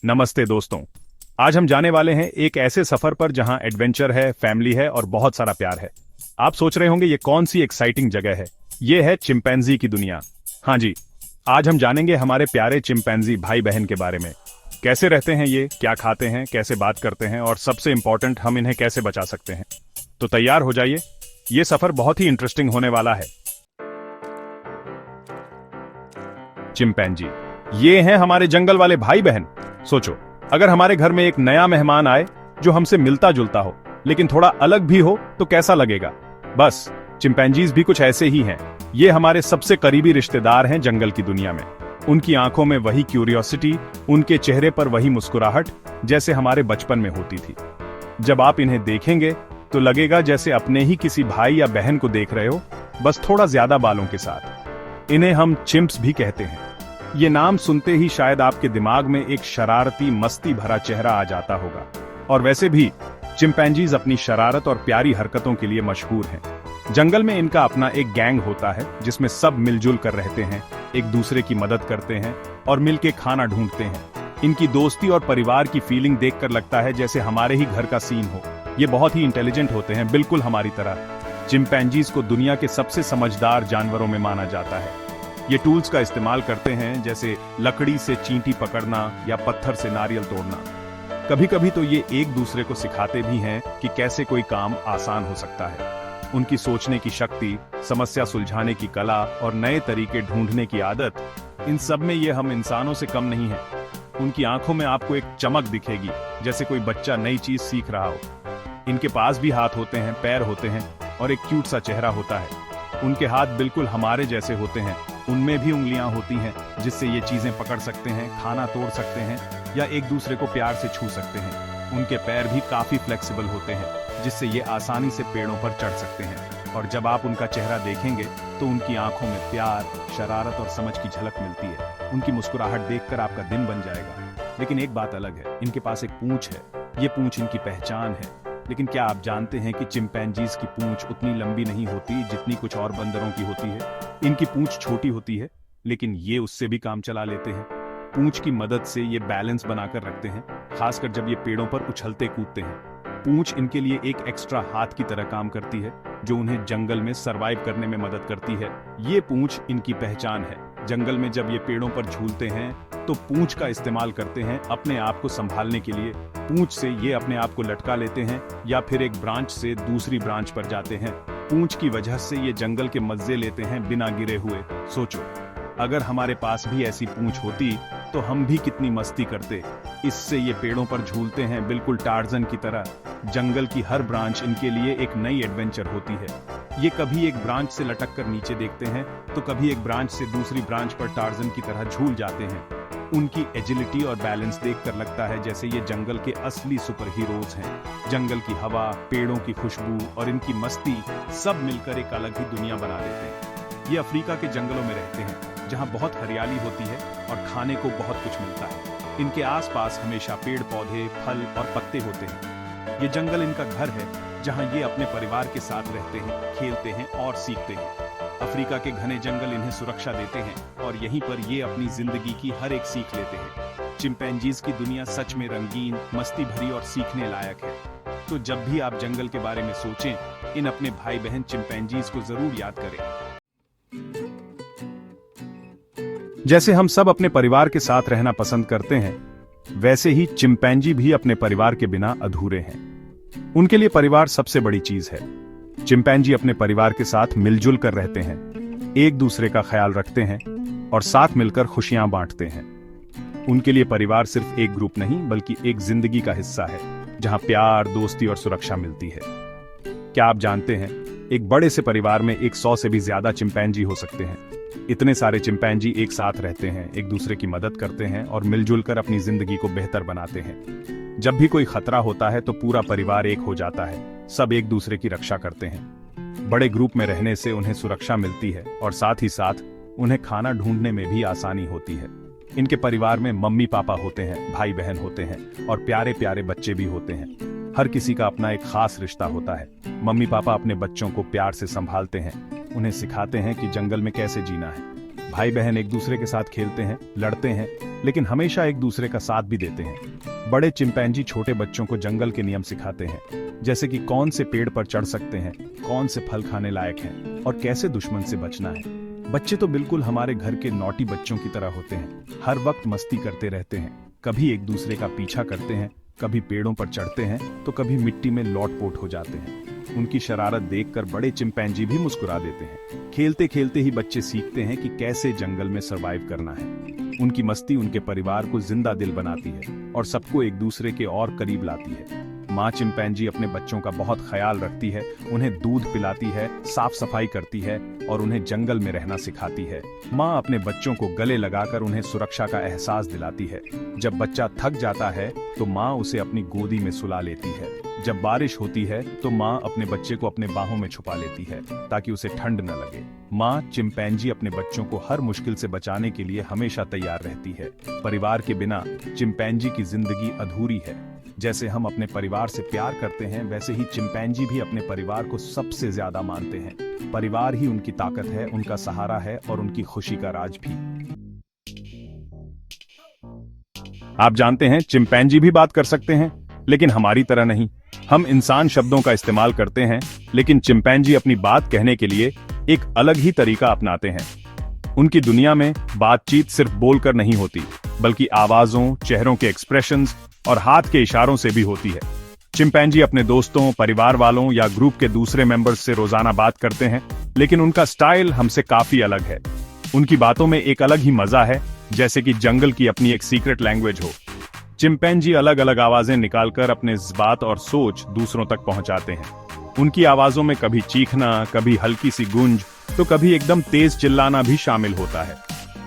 नमस्ते दोस्तों। आज हम जाने वाले हैं एक ऐसे सफर पर जहां एडवेंचर है, फैमिली है और बहुत सारा प्यार है। आप सोच रहे होंगे ये कौन सी एक्साइटिंग जगह है। ये है चिंपैंजी की दुनिया। हाँ जी, आज हम जानेंगे हमारे प्यारे चिंपैंजी भाई बहन के बारे में। कैसे रहते हैं ये, क्या खाते हैं, कैसे बात करते हैं और सबसे इंपॉर्टेंट, हम इन्हें कैसे बचा सकते हैं। तो तैयार हो जाइए, ये सफर बहुत ही इंटरेस्टिंग होने वाला है। चिंपैंजी ये हैं हमारे जंगल वाले भाई बहन। सोचो, अगर हमारे घर में एक नया मेहमान आए जो हमसे मिलता जुलता हो लेकिन थोड़ा अलग भी हो तो कैसा लगेगा। बस चिंपैंजीज भी कुछ ऐसे ही हैं। ये हमारे सबसे करीबी रिश्तेदार हैं जंगल की दुनिया में। उनकी आंखों में वही क्यूरियोसिटी, उनके चेहरे पर वही मुस्कुराहट जैसे हमारे बचपन में होती थी। जब आप इन्हें देखेंगे तो लगेगा जैसे अपने ही किसी भाई या बहन को देख रहे हो, बस थोड़ा ज्यादा बालों के साथ। इन्हें हम चिंप्स भी कहते हैं। ये नाम सुनते ही शायद आपके दिमाग में एक शरारती, मस्ती भरा चेहरा आ जाता होगा। और वैसे भी चिंपैंजीज अपनी शरारत और प्यारी हरकतों के लिए मशहूर हैं। जंगल में इनका अपना एक गैंग होता है जिसमें सब मिलजुल कर रहते हैं, एक दूसरे की मदद करते हैं और मिलके खाना ढूंढते हैं। इनकी दोस्ती और परिवार की फीलिंग देखकर लगता है जैसे हमारे ही घर का सीन हो। ये बहुत ही इंटेलिजेंट होते हैं, बिल्कुल हमारी तरह। चिंपैंजीज को दुनिया के सबसे समझदार जानवरों में माना जाता है। ये टूल्स का इस्तेमाल करते हैं, जैसे लकड़ी से चींटी पकड़ना या पत्थर से नारियल तोड़ना। कभी कभी तो ये एक दूसरे को सिखाते भी हैं कि कैसे कोई काम आसान हो सकता है। उनकी सोचने की शक्ति, समस्या सुलझाने की कला और नए तरीके ढूंढने की आदत, इन सब में ये हम इंसानों से कम नहीं है। उनकी आंखों में आपको एक चमक दिखेगी, जैसे कोई बच्चा नई चीज सीख रहा हो। इनके पास भी हाथ होते हैं, पैर होते हैं और एक क्यूट सा चेहरा होता है। उनके हाथ बिल्कुल हमारे जैसे होते हैं। उनमें भी उंगलियां होती हैं जिससे ये चीजें पकड़ सकते हैं, खाना तोड़ सकते हैं या एक दूसरे को प्यार से छू सकते हैं। उनके पैर भी काफी फ्लेक्सिबल होते हैं जिससे ये आसानी से पेड़ों पर चढ़ सकते हैं। और जब आप उनका चेहरा देखेंगे तो उनकी आंखों में प्यार, शरारत और समझ की झलक मिलती है। उनकी मुस्कुराहट देखकर आपका दिन बन जाएगा। लेकिन एक बात अलग है, इनके पास एक पूंछ है। ये पूंछ इनकी पहचान है। लेकिन क्या आप जानते हैं कि चिंपैंजीज की पूंछ उतनी लंबी नहीं होती जितनी कुछ और बंदरों की होती है। इनकी पूंछ छोटी होती है, लेकिन ये उससे भी काम चला लेते हैं। पूंछ की मदद से ये बैलेंस बनाकर रखते हैं, खासकर जब ये पेड़ों पर उछलते कूदते हैं। पूंछ इनके लिए एक एक्स्ट्रा हाथ की तरह काम करती है, जो उन्हें जंगल में सरवाइव करने में मदद करती है। ये पूंछ इनकी पहचान है। जंगल में जब ये पेड़ों पर झूलते हैं तो पूंछ का इस्तेमाल करते हैं अपने आप को संभालने के लिए। पूंछ से ये अपने आप को लटका लेते हैं या फिर एक ब्रांच से दूसरी ब्रांच पर जाते हैं। पूंछ की वजह से ये जंगल के मजे लेते हैं बिना गिरे हुए। सोचो, अगर हमारे पास भी ऐसी पूंछ होती तो हम भी कितनी मस्ती करते। इससे ये पेड़ों पर झूलते हैं बिल्कुल टार्जन की तरह। जंगल की हर ब्रांच इनके लिए एक नई एडवेंचर होती है। ये कभी एक ब्रांच से लटक कर नीचे देखते हैं तो कभी एक ब्रांच से दूसरी ब्रांच पर टार्जन की तरह झूल जाते हैं। उनकी एजिलिटी और बैलेंस देखकर लगता है जैसे ये जंगल के असली सुपर हीरोज हैं। जंगल की हवा, पेड़ों की खुशबू और इनकी मस्ती सब मिलकर एक अलग ही दुनिया बना देते हैं। ये अफ्रीका के जंगलों में रहते हैं, जहां बहुत हरियाली होती है और खाने को बहुत कुछ मिलता है। इनके आसपास हमेशा पेड़ पौधे, फल और पत्ते होते हैं। ये जंगल इनका घर है, जहां ये अपने परिवार के साथ रहते हैं, खेलते हैं और सीखते हैं। अफ्रीका के घने जंगल इन्हें सुरक्षा देते हैं और यहीं पर ये अपनी जिंदगी की हर एक सीख लेते हैं। चिंपैंजीज की दुनिया सच में रंगीन, मस्ती भरी और सीखने लायक है। तो जब भी आप जंगल के बारे में सोचें, इन अपने भाई बहन चिंपैंजीज को जरूर याद करें। जैसे हम सब अपने परिवार के साथ रहना पसंद करते हैं, वैसे ही चिंपैंजी भी अपने परिवार के बिना अधूरे हैं। उनके लिए परिवार सबसे बड़ी चीज है। चिंपैंजी अपने परिवार के साथ मिलजुल कर रहते हैं, एक दूसरे का ख्याल रखते हैं और साथ मिलकर खुशियां बांटते हैं। उनके लिए परिवार सिर्फ एक ग्रुप नहीं, बल्कि एक जिंदगी का हिस्सा है, जहां प्यार, दोस्ती और सुरक्षा मिलती है। क्या आप जानते हैं, एक बड़े से परिवार में 100 से भी ज्यादा चिंपैंजी हो सकते हैं। इतने सारे चिंपैंजी एक साथ रहते हैं, एक दूसरे की मदद करते हैं और मिलजुल कर अपनी जिंदगी को बेहतर बनाते हैं। जब भी कोई खतरा होता है तो पूरा परिवार एक हो जाता है, सब एक दूसरे की रक्षा करते हैं। बड़े ग्रुप में रहने से उन्हें सुरक्षा मिलती है और साथ ही साथ उन्हें खाना ढूंढने में भी आसानी होती है। इनके परिवार में मम्मी पापा होते हैं, भाई बहन होते हैं और प्यारे प्यारे बच्चे भी होते हैं। हर किसी का अपना एक खास रिश्ता होता है। मम्मी पापा अपने बच्चों को प्यार से संभालते हैं, उन्हें सिखाते हैं कि जंगल में कैसे जीना है। भाई बहन एक दूसरे के साथ खेलते हैं, लड़ते हैं, लेकिन हमेशा एक दूसरे का साथ भी देते हैं। बड़े चिंपैंजी छोटे बच्चों को जंगल के नियम सिखाते हैं, जैसे कि कौन से पेड़ पर चढ़ सकते हैं, कौन से फल खाने लायक हैं और कैसे दुश्मन से बचना है। बच्चे तो बिल्कुल हमारे घर के नॉटी बच्चों की तरह होते हैं, हर वक्त मस्ती करते रहते हैं, कभी एक दूसरे का पीछा करते हैं, कभी पेड़ों पर चढ़ते हैं तो कभी मिट्टी में लौटपोट हो जाते हैं। उनकी शरारत देखकर बड़े चिंपैंजी भी मुस्कुरा देते हैं। खेलते खेलते ही बच्चे सीखते हैं कि कैसे जंगल में सरवाइव करना है। उनकी मस्ती उनके परिवार को जिंदा दिल बनाती है और सबको एक दूसरे के और करीब लाती है। माँ चिंपैंजी अपने बच्चों का बहुत ख्याल रखती है, उन्हें दूध पिलाती है, साफ सफाई करती है और उन्हें जंगल में रहना सिखाती है। माँ अपने बच्चों को गले लगाकर उन्हें सुरक्षा का एहसास दिलाती है। जब बच्चा थक जाता है तो माँ उसे अपनी गोदी में सुला लेती है। जब बारिश होती है तो माँ अपने बच्चे को अपने बाहों में छुपा लेती है ताकि उसे ठंड न लगे। माँ चिंपैंजी अपने बच्चों को हर मुश्किल से बचाने के लिए हमेशा तैयार रहती है। परिवार के बिना चिंपैंजी की जिंदगी अधूरी है। जैसे हम अपने परिवार से प्यार करते हैं, वैसे ही चिंपैंजी भी अपने परिवार को सबसे ज्यादा मानते हैं। परिवार ही उनकी ताकत है, उनका सहारा है और उनकी खुशी का राज भी। आप जानते हैं चिंपैंजी भी बात कर सकते हैं, लेकिन हमारी तरह नहीं। हम इंसान शब्दों का इस्तेमाल करते हैं, लेकिन चिंपैंजी अपनी बात कहने के लिए एक अलग ही तरीका अपनाते हैं। उनकी दुनिया में बातचीत सिर्फ बोलकर नहीं होती, बल्कि आवाजों, चेहरों के एक्सप्रेशंस और हाथ के इशारों से भी होती है। चिंपैंजी अपने दोस्तों, परिवार वालों या ग्रुप के दूसरे मेंबर्स से रोजाना बात करते हैं, लेकिन उनका स्टाइल हमसे काफी अलग है। उनकी बातों में एक अलग ही मजा है, जैसे कि जंगल की अपनी एक सीक्रेट लैंग्वेज हो। चिंपैंजी अलग अलग आवाजें निकालकर अपने जज्बात और सोच दूसरों तक पहुंचाते हैं। उनकी आवाजों में कभी चीखना, कभी हल्की सी गूंज, तो कभी एकदम तेज चिल्लाना भी शामिल होता है।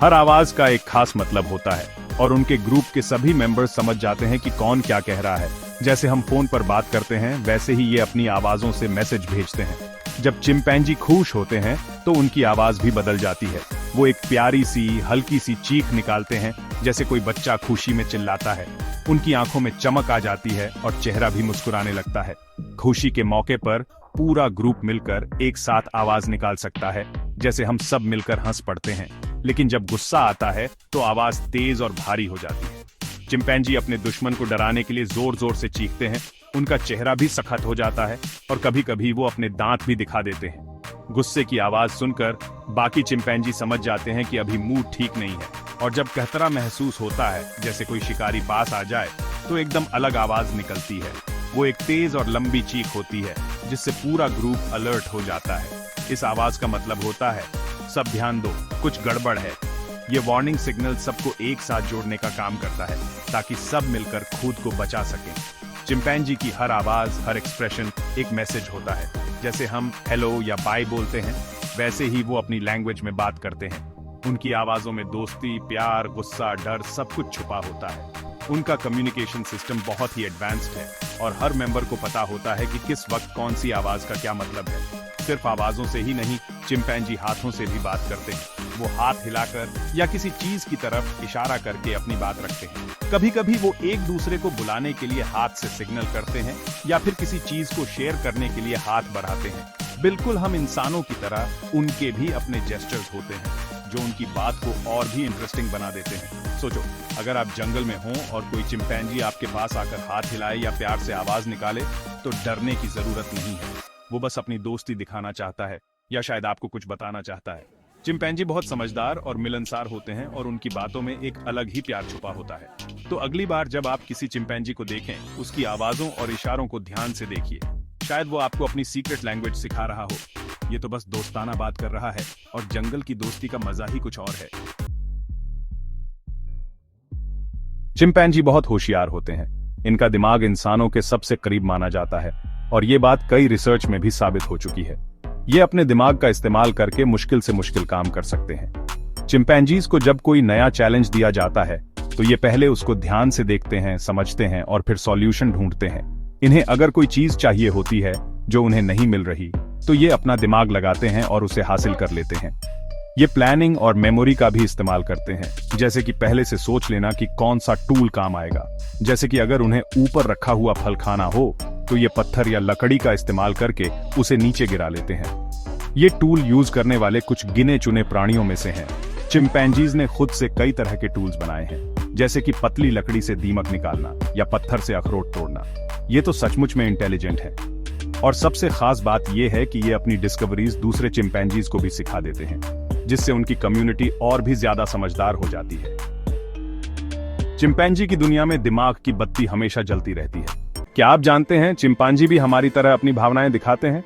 हर आवाज का एक खास मतलब होता है और उनके ग्रुप के सभी मेंबर्स समझ जाते हैं कि कौन क्या कह रहा है। जैसे हम फोन पर बात करते हैं, वैसे ही ये अपनी आवाजों से मैसेज भेजते हैं। जब चिंपैंजी खुश होते हैं तो उनकी आवाज भी बदल जाती है। वो एक प्यारी सी हल्की सी चीख निकालते हैं, जैसे कोई बच्चा खुशी में चिल्लाता है। उनकी आंखों में चमक आ जाती है और चेहरा भी मुस्कुराने लगता है। खुशी के मौके पर पूरा ग्रुप मिलकर एक साथ आवाज निकाल सकता है, जैसे हम सब मिलकर हंस पड़ते हैं। लेकिन जब गुस्सा आता है तो आवाज तेज और भारी हो जाती है। चिंपैंजी अपने दुश्मन को डराने के लिए जोर जोर से चीखते हैं। उनका चेहरा भी सख्त हो जाता है और कभी कभी वो अपने दांत भी दिखा देते हैं। गुस्से की आवाज सुनकर बाकी चिंपैंजी समझ जाते हैं कि अभी मूड ठीक नहीं है, और जब कहतरा महसूस होता है, जैसे कोई शिकारी पास आ जाए, तो एकदम अलग आवाज निकलती है। वो एक तेज और लंबी चीख होती है, जिससे पूरा ग्रुप अलर्ट हो जाता है। इस आवाज का मतलब होता है, सब ध्यान दो, कुछ गड़बड़ है। ये वार्निंग सिग्नल सबको एक साथ जोड़ने का काम करता है, ताकि सब मिलकर खुद को बचा सकें। चिंपैंजी की हर आवाज, हर एक्सप्रेशन एक मैसेज होता है। जैसे हम हेलो या बाय बोलते हैं, वैसे ही वो अपनी लैंग्वेज में बात करते हैं। उनकी आवाजों में दोस्ती, प्यार, गुस्सा, डर सब कुछ छुपा होता है। उनका कम्युनिकेशन सिस्टम बहुत ही एडवांस्ड है और हर मेंबर को पता होता है कि किस वक्त कौन सी आवाज का क्या मतलब है। सिर्फ आवाजों से ही नहीं, चिंपैंजी हाथों से भी बात करते हैं। वो हाथ हिलाकर या किसी चीज की तरफ इशारा करके अपनी बात रखते हैं। कभी कभी वो एक दूसरे को बुलाने के लिए हाथ से सिग्नल करते हैं या फिर किसी चीज को शेयर करने के लिए हाथ बढ़ाते हैं। बिल्कुल हम इंसानों की तरह उनके भी अपने जेस्चर्स होते हैं, जो उनकी बात को और भी इंटरेस्टिंग बना देते हैं। सोचो, अगर आप जंगल में हों और कोई चिंपैंजी आपके पास आकर हाथ हिलाए या प्यार से आवाज निकाले, तो डरने की जरूरत नहीं है। वो बस अपनी दोस्ती दिखाना चाहता है या शायद आपको कुछ बताना चाहता है। चिंपैंजी बहुत समझदार और मिलनसार होते हैं और उनकी बातों में एक अलग ही प्यार छुपा होता है। तो अगली बार जब आप किसी चिंपैंजी को देखें, उसकी आवाजों और इशारों को ध्यान से देखिए। शायद वो आपको अपनी सीक्रेट लैंग्वेज सिखा रहा हो। ये तो बस दोस्ताना बात कर रहा है और जंगल की दोस्ती का मजा ही कुछ और है। चिंपैंजी बहुत होशियार होते हैं। इनका दिमाग इंसानों के सबसे करीब माना जाता है और ये बात कई रिसर्च में भी साबित हो चुकी है। ये अपने दिमाग का इस्तेमाल करके मुश्किल से मुश्किल काम कर सकते हैं। चिंपैंजीज को जब कोई नया चैलेंज दिया जाता है तो ये पहले उसको ध्यान से देखते हैं, समझते हैं और फिर सॉल्यूशन ढूंढते हैं। इन्हें अगर कोई चीज चाहिए होती है जो उन्हें नहीं मिल रही, तो ये अपना दिमाग लगाते हैं और उसे हासिल कर लेते हैं। ये प्लानिंग और मेमोरी का भी इस्तेमाल करते हैं, जैसे कि पहले से सोच लेना कि कौन सा टूल काम आएगा। जैसे कि अगर उन्हें ऊपर रखा हुआ फल खाना हो, तो ये पत्थर या लकड़ी का इस्तेमाल करके उसे नीचे गिरा लेते हैं। ये टूल यूज करने वाले कुछ गिने चुने प्राणियों में से हैं। चिंपैंजीज ने खुद से कई तरह के टूल्स बनाए हैं, जैसे कि पतली लकड़ी से दीमक निकालना या पत्थर से अखरोट तोड़ना। ये तो सचमुच में इंटेलिजेंट है। और सबसे खास बात यह है कि ये अपनी डिस्कवरीज दूसरे चिंपैंजीज को भी सिखा देते हैं, जिससे उनकी कम्युनिटी और भी ज्यादा समझदार हो जाती है। चिंपैंजी की दुनिया में दिमाग की बत्ती हमेशा जलती रहती है। क्या आप जानते हैं चिंपैंजी भी हमारी तरह अपनी भावनाएं दिखाते हैं?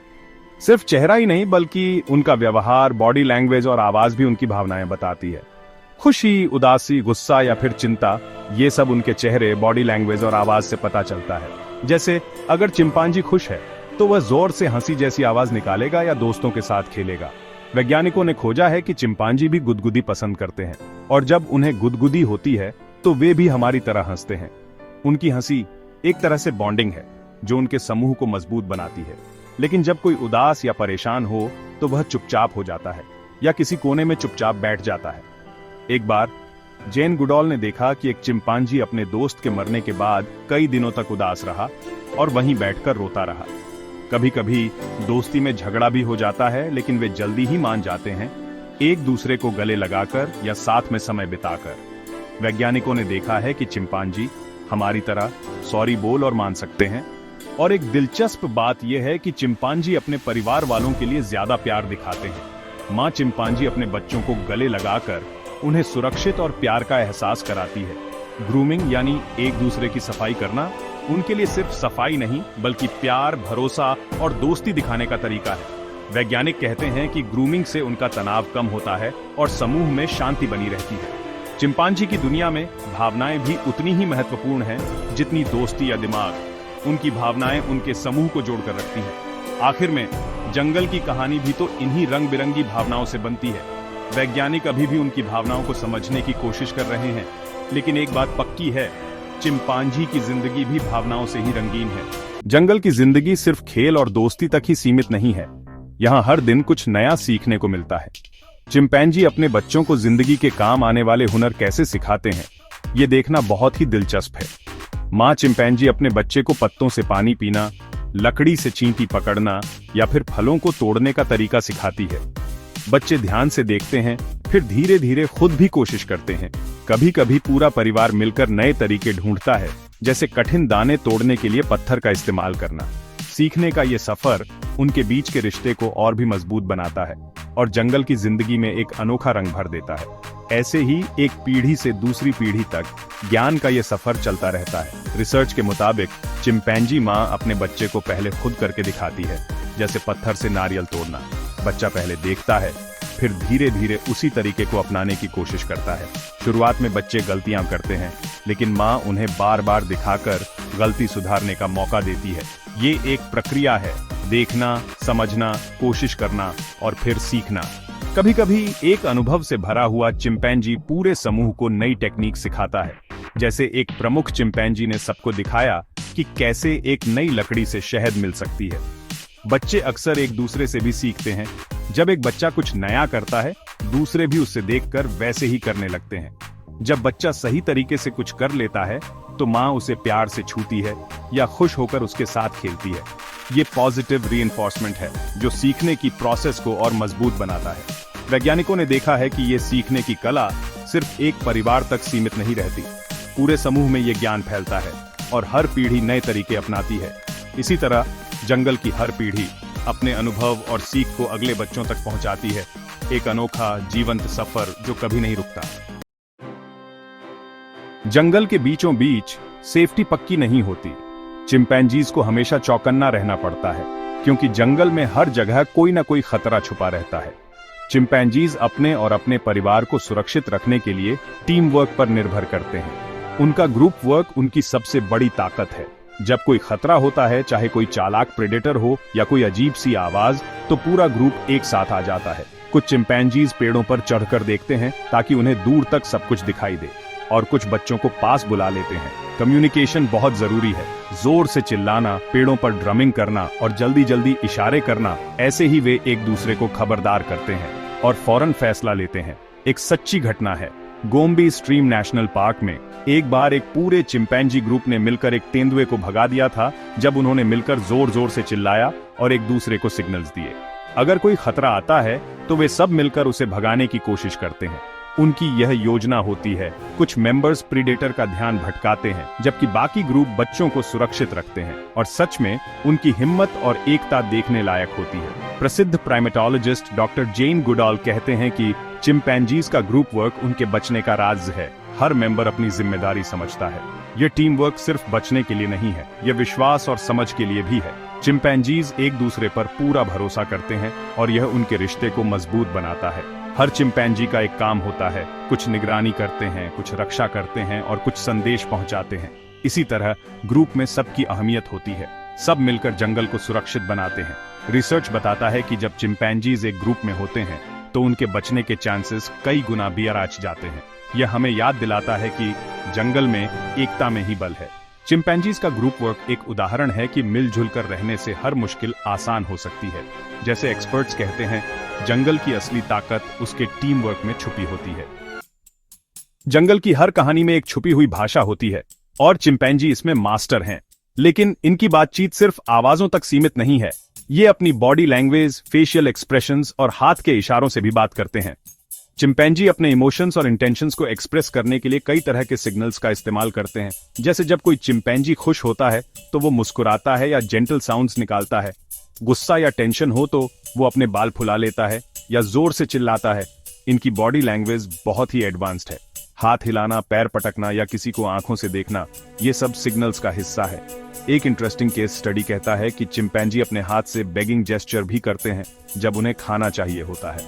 सिर्फ चेहरा ही नहीं बल्कि उनका व्यवहार, बॉडी लैंग्वेज और आवाज भी उनकी भावनाएं बताती है। खुशी, उदासी, गुस्सा या फिर चिंता, ये सब उनके चेहरे, बॉडी लैंग्वेज और आवाज से पता चलता है। जैसे अगर चिंपैंजी खुश है तो वह जोर से हंसी जैसी आवाज निकालेगा या दोस्तों के साथ खेलेगा। वैज्ञानिकों ने खोजा है कि चिंपैंजी भी गुदगुदी पसंद करते हैं, और जब उन्हें गुदगुदी होती है तो वे भी हमारी तरह हंसते हैं। उनकी हंसी एक तरह से बॉन्डिंग है जो उनके समूह को मजबूत बनाती है। लेकिन जब कोई उदास या परेशान हो तो वह चुपचाप हो जाता है या किसी कोने में चुपचाप बैठ जाता है। एक बार जेन गुडॉल ने देखा कि एक चिंपैंजी अपने दोस्त के मरने के बाद कई दिनों तक उदास रहा और वहीं बैठकर रोता रहा। कभी कभी दोस्ती में झगड़ा भी हो जाता है, लेकिन वे जल्दी ही मान जाते हैं, एक दूसरे को गले लगाकर या साथ में समय बिताकर। वैज्ञानिकों ने देखा है कि चिंपैंजी हमारी तरह सॉरी बोल और मान सकते हैं। और एक दिलचस्प बात यह है कि चिंपैंजी अपने परिवार वालों के लिए ज्यादा प्यार दिखाते हैं। माँ चिंपैंजी अपने बच्चों को गले लगाकर उन्हें सुरक्षित और प्यार का एहसास कराती है। ग्रूमिंग यानी एक दूसरे की सफाई करना उनके लिए सिर्फ सफाई नहीं बल्कि प्यार, भरोसा और दोस्ती दिखाने का तरीका है। वैज्ञानिक कहते हैं कि ग्रूमिंग से उनका तनाव कम होता है और समूह में शांति बनी रहती है। चिंपैंजी की दुनिया में भावनाएं भी उतनी ही महत्वपूर्ण हैं जितनी दोस्ती या दिमाग। उनकी भावनाएं उनके समूह को जोड़कर रखती हैं। आखिर में जंगल की कहानी भी तो इन्हीं रंग बिरंगी भावनाओं से बनती है। वैज्ञानिक अभी भी उनकी भावनाओं को समझने की कोशिश कर रहे हैं, लेकिन एक बात पक्की है, चिंपैंजी की जिंदगी भी भावनाओं से ही रंगीन है। जंगल की जिंदगी सिर्फ खेल और दोस्ती तक ही सीमित नहीं है। यहाँ हर दिन कुछ नया सीखने को मिलता है। चिंपैंजी अपने बच्चों को जिंदगी के काम आने वाले हुनर कैसे सिखाते हैं, ये देखना बहुत ही दिलचस्प है। माँ चिंपैंजी अपने बच्चे को पत्तों से पानी पीना, लकड़ी से चींटी पकड़ना या फिर फलों को तोड़ने का तरीका सिखाती है। बच्चे ध्यान से देखते हैं, फिर धीरे धीरे खुद भी कोशिश करते हैं। कभी कभी पूरा परिवार मिलकर नए तरीके ढूंढता है, जैसे कठिन दाने तोड़ने के लिए पत्थर का इस्तेमाल करना। सीखने का ये सफर उनके बीच के रिश्ते को और भी मजबूत बनाता है और जंगल की जिंदगी में एक अनोखा रंग भर देता है। ऐसे ही एक पीढ़ी से दूसरी पीढ़ी तक ज्ञान का ये सफर चलता रहता है। रिसर्च के मुताबिक चिंपैंजी माँ अपने बच्चे को पहले खुद करके दिखाती है, जैसे पत्थर से नारियल तोड़ना। बच्चा पहले देखता है, फिर धीरे धीरे उसी तरीके को अपनाने की कोशिश करता है। शुरुआत में बच्चे गलतियां करते हैं, लेकिन माँ उन्हें बार बार दिखाकर गलती सुधारने का मौका देती है। ये एक प्रक्रिया है, देखना, समझना, कोशिश करना और फिर सीखना। कभी कभी एक अनुभव से भरा हुआ चिंपैंजी पूरे समूह को नई टेक्निक सिखाता है। जैसे एक प्रमुख चिंपैंजी ने सबको दिखाया कि कैसे एक नई लकड़ी से शहद मिल सकती है। बच्चे अक्सर एक दूसरे से भी सीखते हैं। जब एक बच्चा कुछ नया करता है, दूसरे भी उससे देखकर वैसे ही करने लगते हैं। जब बच्चा सही तरीके से कुछ कर लेता है तो माँ उसे प्यार से छूती है या खुश होकर उसके साथ खेलती है। ये पॉजिटिव रीइंफोर्समेंट है जो सीखने की प्रोसेस को और मजबूत बनाता है। वैज्ञानिकों ने देखा है कि ये सीखने की कला सिर्फ एक परिवार तक सीमित नहीं रहती। पूरे समूह में ये ज्ञान फैलता है और हर पीढ़ी नए तरीके अपनाती है। इसी तरह जंगल की हर पीढ़ी अपने अनुभव और सीख को अगले बच्चों तक पहुंचाती है। एक अनोखा जीवंत सफर जो कभी नहीं रुकता। जंगल के बीचों बीच सेफ्टी पक्की नहीं होती। चिंपैंजीज को हमेशा चौकन्ना रहना पड़ता है, क्योंकि जंगल में हर जगह कोई ना कोई खतरा छुपा रहता है। चिंपैंजीज अपने और अपने परिवार को सुरक्षित रखने के लिए टीम वर्क पर निर्भर करते हैं। उनका ग्रुप वर्क उनकी सबसे बड़ी ताकत है। जब कोई खतरा होता है, चाहे कोई चालाक प्रेडेटर हो या कोई अजीब सी आवाज, तो पूरा ग्रुप एक साथ आ जाता है। कुछ चिंपैंजीज पेड़ों पर चढ़कर देखते हैं ताकि उन्हें दूर तक सब कुछ दिखाई दे, और कुछ बच्चों को पास बुला लेते हैं। कम्युनिकेशन बहुत जरूरी है। जोर से चिल्लाना, पेड़ों पर ड्रमिंग करना और जल्दी जल्दी इशारे करना, ऐसे ही वे एक दूसरे को खबरदार करते हैं और फौरन फैसला लेते हैं। एक सच्ची घटना है। गोम्बी स्ट्रीम नेशनल पार्क में एक बार एक पूरे चिंपैंजी ग्रुप ने मिलकर एक तेंदुए को भगा दिया था, जब उन्होंने मिलकर जोर जोर से चिल्लाया और एक दूसरे को सिग्नल्स दिए। अगर कोई खतरा आता है तो वे सब मिलकर उसे भगाने की कोशिश करते हैं। उनकी यह योजना होती है। कुछ मेंबर्स प्रीडेटर का ध्यान भटकाते हैं, जबकि बाकी ग्रुप बच्चों को सुरक्षित रखते हैं, और सच में उनकी हिम्मत और एकता देखने लायक होती है। प्रसिद्ध प्राइमेटोलॉजिस्ट डॉक्टर जेन गुडॉल कहते हैं कि चिंपैंजीज का ग्रुप वर्क उनके बचने का राज है। हर मेंबर अपनी जिम्मेदारी समझता है। यह टीम वर्क सिर्फ बचने के लिए नहीं है, यह विश्वास और समझ के लिए भी है। चिंपैंजीज एक दूसरे पर पूरा भरोसा करते हैं और यह उनके रिश्ते को मजबूत बनाता है। हर चिंपैंजी का एक काम होता है, कुछ निगरानी करते हैं, कुछ रक्षा करते हैं और कुछ संदेश पहुंचाते हैं। इसी तरह ग्रुप में सबकी अहमियत होती है, सब मिलकर जंगल को सुरक्षित बनाते हैं। रिसर्च बताता है कि जब चिंपैंजीज एक ग्रुप में होते हैं तो उनके बचने के चांसेस कई गुना बढ़ जाते हैं। यह हमें याद दिलाता है कि जंगल में एकता में ही बल है। चिंपैंजीज का ग्रुप वर्क एक उदाहरण है कि मिलजुल कर रहने से हर मुश्किल आसान हो सकती है। जैसे एक्सपर्ट्स कहते हैं, जंगल की असली ताकत उसके टीम वर्क में छुपी होती है। जंगल की हर कहानी में एक छुपी हुई भाषा होती है और चिंपैंजी इसमें मास्टर हैं। लेकिन इनकी बातचीत सिर्फ आवाजों तक सीमित नहीं है, ये अपनी बॉडी लैंग्वेज, फेशियल एक्सप्रेशंस और हाथ के इशारों से भी बात करते हैं। चिंपैंजी अपने इमोशंस और इंटेंशंस को एक्सप्रेस करने के लिए कई तरह के सिग्नल्स का इस्तेमाल करते हैं। जैसे जब कोई चिंपैंजी खुश होता है तो वो मुस्कुराता है या जेंटल साउंड्स निकालता है। गुस्सा या टेंशन हो तो वो अपने बाल फुला लेता है या जोर से चिल्लाता है। इनकी बॉडी लैंग्वेज बहुत ही एडवांस्ड है। हाथ हिलाना, पैर पटकना या किसी को आंखों से देखना, ये सब सिग्नल्स का हिस्सा है। एक इंटरेस्टिंग केस स्टडी कहता है कि चिंपैंजी अपने हाथ से बेगिंग जेस्चर भी करते हैं जब उन्हें खाना चाहिए होता है।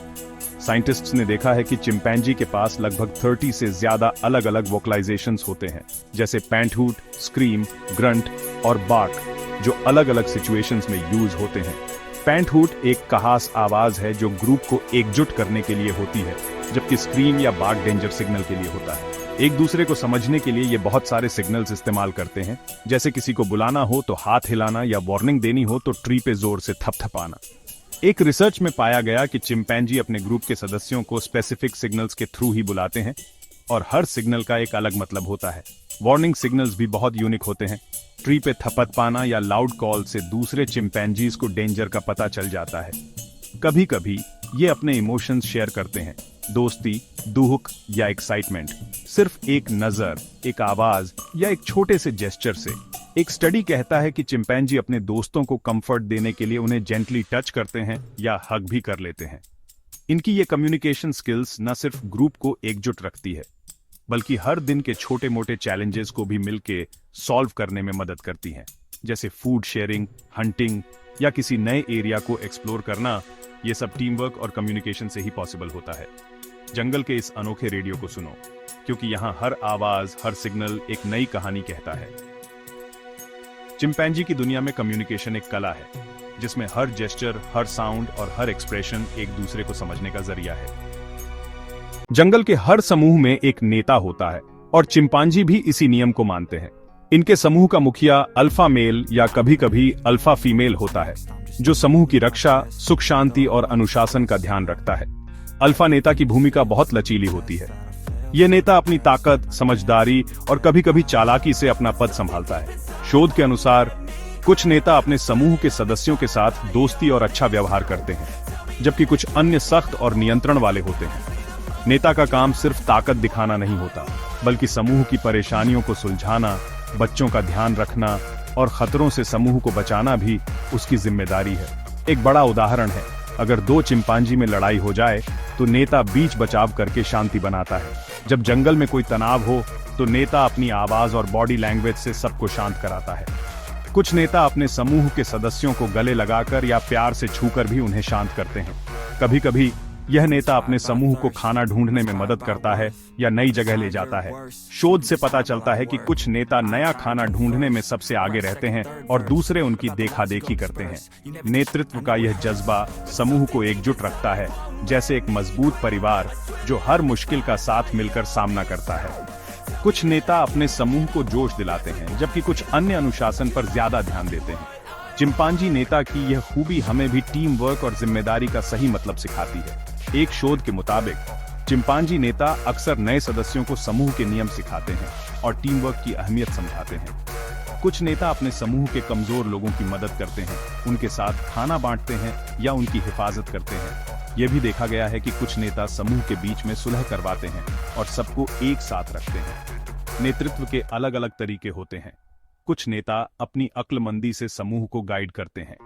साइंटिस्ट्स ने देखा है कि चिंपैंजी के पास लगभग 30 से ज्यादा अलग अलग वोकलाइजेशंस होते हैं, जैसे पैंटहूट, स्क्रीम, ग्रंट और बार्क, जो अलग अलग सिचुएशंस में यूज होते हैं। पैंटहूट एक खास आवाज है जो ग्रुप को एकजुट करने के लिए होती है, जबकि स्क्रीम या बार्क डेंजर सिग्नल के लिए होता है। एक दूसरे को समझने के लिए ये बहुत सारे सिग्नल्स इस्तेमाल करते हैं, जैसे किसी को बुलाना हो तो हाथ हिलाना या वार्निंग देनी हो तो ट्री पे जोर से थपथपाना। एक रिसर्च में पाया गया कि चिंपैंजी अपने ग्रुप के सदस्यों को स्पेसिफिक सिग्नल्स के थ्रू ही बुलाते हैं और हर सिग्नल का एक अलग मतलब होता है। वार्निंग सिग्नल्स भी बहुत यूनिक होते हैं। ट्री पे थपथपाना या लाउड कॉल से दूसरे चिंपैंजीज को डेंजर का पता चल जाता है। कभी कभी ये अपने इमोशंस शेयर करते हैं, दोस्ती, दुख या एक्साइटमेंट, सिर्फ एक नजर, एक आवाज या एक छोटे से जेस्चर से। एक स्टडी कहता है कि चिंपैंजी अपने दोस्तों को कंफर्ट देने के लिए उन्हें जेंटली टच करते हैं या हग भी कर लेते हैं। इनकी ये कम्युनिकेशन स्किल्स न सिर्फ ग्रुप को एकजुट रखती है, बल्कि हर दिन के छोटे मोटे चैलेंजेस को भी मिलके सॉल्व करने में मदद करती हैं, जैसे फूड शेयरिंग, हंटिंग या किसी नए एरिया को एक्सप्लोर करना। ये सब टीम वर्क और कम्युनिकेशन से ही पॉसिबल होता है। जंगल के इस अनोखे रेडियो को सुनो, क्योंकि यहाँ हर आवाज, हर सिग्नल एक नई कहानी कहता है। चिंपैंजी की दुनिया में कम्युनिकेशन एक कला है, जिसमें हर जेस्चर, हर साउंड और हर एक्सप्रेशन एक दूसरे को समझने का जरिया है। जंगल के हर समूह में एक नेता होता है और चिंपैंजी भी इसी नियम को मानते हैं। इनके समूह का मुखिया अल्फा मेल या कभी कभी अल्फा फीमेल होता है, जो समूह की रक्षा, सुख शांति और अनुशासन का ध्यान रखता है। अल्फा नेता की भूमिका बहुत लचीली होती है। यह नेता अपनी ताकत, समझदारी और कभी कभी चालाकी से अपना पद संभालता है। शोध के अनुसार कुछ नेता अपने समूह के सदस्यों के साथ दोस्ती और अच्छा व्यवहार करते हैं, जबकि कुछ अन्य सख्त और नियंत्रण वाले होते हैं। नेता का काम सिर्फ ताकत दिखाना नहीं होता, बल्कि समूह की परेशानियों को सुलझाना, बच्चों का ध्यान रखना और खतरों से समूह को बचाना भी उसकी जिम्मेदारी है। एक बड़ा उदाहरण है, अगर दो चिंपैंजी में लड़ाई हो जाए तो नेता बीच बचाव करके शांति बनाता है। जब जंगल में कोई तनाव हो तो नेता अपनी आवाज और बॉडी लैंग्वेज से सबको शांत कराता है। कुछ नेता अपने समूह के सदस्यों को गले लगाकर या प्यार से छूकर भी उन्हें शांत करते हैं। कभी कभी यह नेता अपने समूह को खाना ढूंढने में मदद करता है या नई जगह ले जाता है। शोध से पता चलता है कि कुछ नेता नया खाना ढूंढने में सबसे आगे रहते हैं और दूसरे उनकी देखा देखी करते हैं। नेतृत्व का यह जज्बा समूह को एकजुट रखता है, जैसे एक मजबूत परिवार जो हर मुश्किल का साथ मिलकर सामना करता है। कुछ नेता अपने समूह को जोश दिलाते हैं, जबकि कुछ अन्य अनुशासन पर ज्यादा ध्यान देते हैं। चिंपैंजी नेता की यह खूबी हमें भी टीम वर्क और जिम्मेदारी का सही मतलब सिखाती है। एक शोध के मुताबिक चिंपैंजी नेता अक्सर नए सदस्यों को समूह के नियम सिखाते हैं और टीम वर्क की अहमियत समझाते हैं। कुछ नेता अपने समूह के कमजोर लोगों की मदद करते हैं, उनके साथ खाना बांटते हैं या उनकी हिफाजत करते हैं। यह भी देखा गया है कि कुछ नेता समूह के बीच में सुलह करवाते हैं और सबको एक साथ रखते हैं। नेतृत्व के अलग अलग तरीके होते हैं। कुछ नेता अपनी अक्लमंदी से समूह को गाइड करते हैं,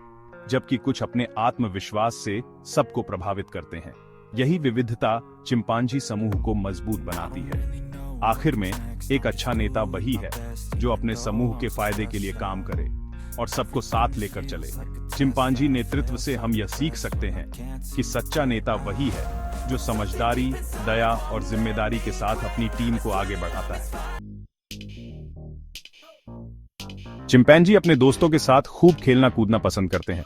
जबकि कुछ अपने आत्मविश्वास से सबको प्रभावित करते हैं। यही विविधता चिंपांजी समूह को मजबूत बनाती है। आखिर में एक अच्छा नेता वही है जो अपने समूह के फायदे के लिए काम करे और सबको साथ लेकर चले। चिंपांजी नेतृत्व से हम यह सीख सकते हैं कि सच्चा नेता वही है जो समझदारी, दया और जिम्मेदारी के साथ अपनी टीम को आगे बढ़ाता है। चिंपैंजी अपने दोस्तों के साथ खूब खेलना कूदना पसंद करते हैं।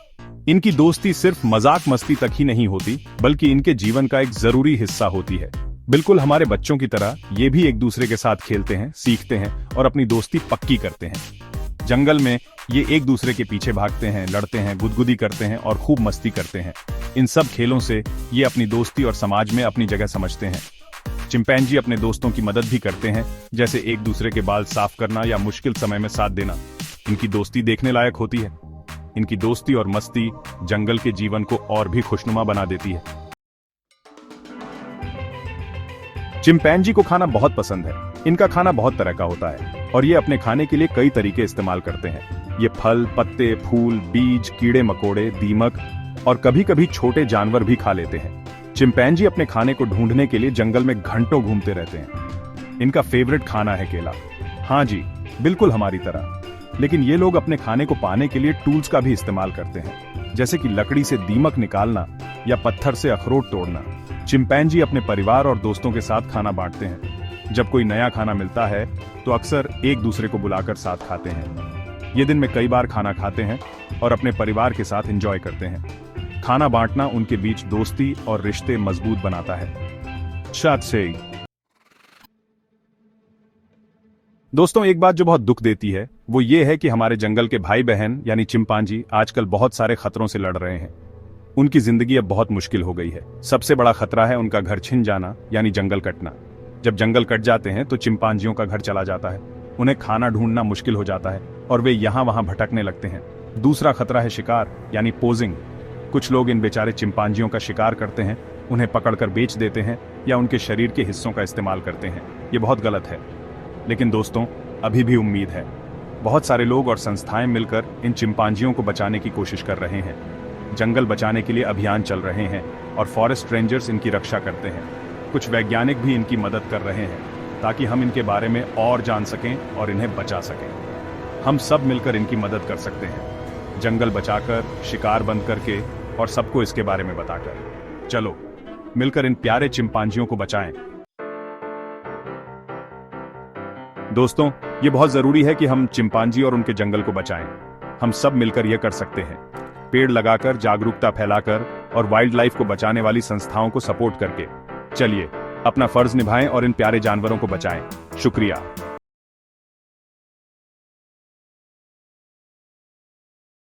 इनकी दोस्ती सिर्फ मजाक मस्ती तक ही नहीं होती, बल्कि इनके जीवन का एक जरूरी हिस्सा होती है। बिल्कुल हमारे बच्चों की तरह ये भी एक दूसरे के साथ खेलते हैं, सीखते हैं और अपनी दोस्ती पक्की करते हैं। जंगल में ये एक दूसरे के पीछे भागते हैं, लड़ते हैं, गुदगुदी करते हैं और खूब मस्ती करते हैं। इन सब खेलों से ये अपनी दोस्ती और समाज में अपनी जगह समझते हैं। चिंपैंजी अपने दोस्तों की मदद भी करते हैं, जैसे एक दूसरे के बाल साफ करना या मुश्किल समय में साथ देना। इनकी दोस्ती देखने लायक होती है। इनकी दोस्ती और मस्ती जंगल के जीवन को और भी खुशनुमा बना देती है। चिंपैंजी को खाना बहुत पसंद है। इनका खाना बहुत तरह का होता है और ये अपने खाने के लिए कई तरीके इस्तेमाल करते हैं। ये फल, पत्ते, फूल, बीज, कीड़े मकोड़े, दीमक और कभी-कभी छोटे जानवर भी खा लेते हैं। चिंपैंजी अपने खाने को ढूंढने के लिए जंगल में घंटों घूमते रहते हैं। इनका फेवरेट खाना है केला। हाँ जी, बिल्कुल हमारी तरह। लेकिन ये लोग अपने खाने को पाने के लिए टूल्स का भी इस्तेमाल करते हैं, जैसे कि लकड़ी से दीमक निकालना या पत्थर से अखरोट तोड़ना। चिंपैंजी अपने परिवार और दोस्तों के साथ खाना बांटते हैं। जब कोई नया खाना मिलता है तो अक्सर एक दूसरे को बुलाकर साथ खाते हैं। ये दिन में कई बार खाना खाते हैं और अपने परिवार के साथ एंजॉय करते हैं। खाना बांटना उनके बीच दोस्ती और रिश्ते मजबूत बनाता है। शायद से दोस्तों, एक बात जो बहुत दुख देती है वो ये है कि हमारे जंगल के भाई बहन यानी चिंपांजी आजकल बहुत सारे खतरों से लड़ रहे हैं। उनकी जिंदगी अब बहुत मुश्किल हो गई है। सबसे बड़ा खतरा है उनका घर छिन जाना यानी जंगल कटना। जब जंगल कट जाते हैं तो चिंपांजियों का घर चला जाता है। उन्हें खाना ढूंढना मुश्किल हो जाता है और वे यहाँ वहाँ भटकने लगते हैं। दूसरा खतरा है शिकार यानी पोजिंग। कुछ लोग इन बेचारे चिंपांजियों का शिकार करते हैं, उन्हें पकड़कर बेच देते हैं या उनके शरीर के हिस्सों का इस्तेमाल करते हैं। ये बहुत गलत है। लेकिन दोस्तों, अभी भी उम्मीद है। बहुत सारे लोग और संस्थाएं मिलकर इन चिंपांजियों को बचाने की कोशिश कर रहे हैं। जंगल बचाने के लिए अभियान चल रहे हैं और फॉरेस्ट रेंजर्स इनकी रक्षा करते हैं। कुछ वैज्ञानिक भी इनकी मदद कर रहे हैं ताकि हम इनके बारे में और जान सकें और इन्हें बचा सकें। हम सब मिलकर इनकी मदद कर सकते हैं, जंगल बचाकर, शिकार बंद करके और सबको इसके बारे में बताकर। चलो मिलकर इन प्यारे चिंपांजियों को बचाएं। दोस्तों, ये बहुत जरूरी है कि हम चिंपांजी और उनके जंगल को बचाएं। हम सब मिलकर यह कर सकते हैं, पेड़ लगाकर, जागरूकता फैलाकर और वाइल्ड लाइफ को बचाने वाली संस्थाओं को सपोर्ट करके। चलिए अपना फर्ज निभाएं और इन प्यारे जानवरों को बचाएं। शुक्रिया।